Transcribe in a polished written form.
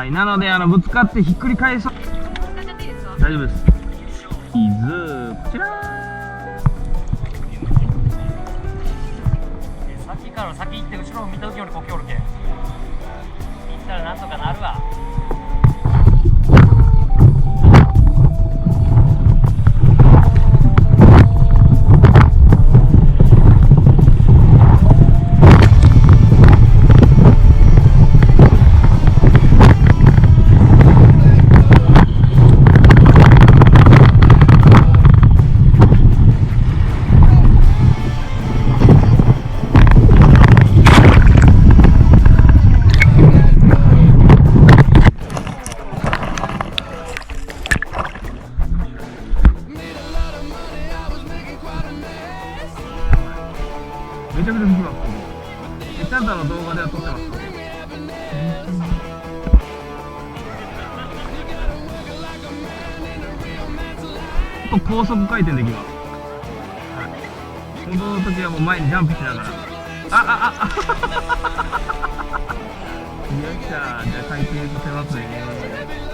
はい、なのでぶつかってひっくり返そう。大丈夫です。イズこちら先から先行って後ろを見た時よりこきおるけん行ったらなんとかなるわ。めちゃくちゃ吹きますけど、ちゃんと動画では撮ってます。高速回転できます。はい、戻るときはもう前にジャンプしながら。よっしゃー、じゃあ回転させますね。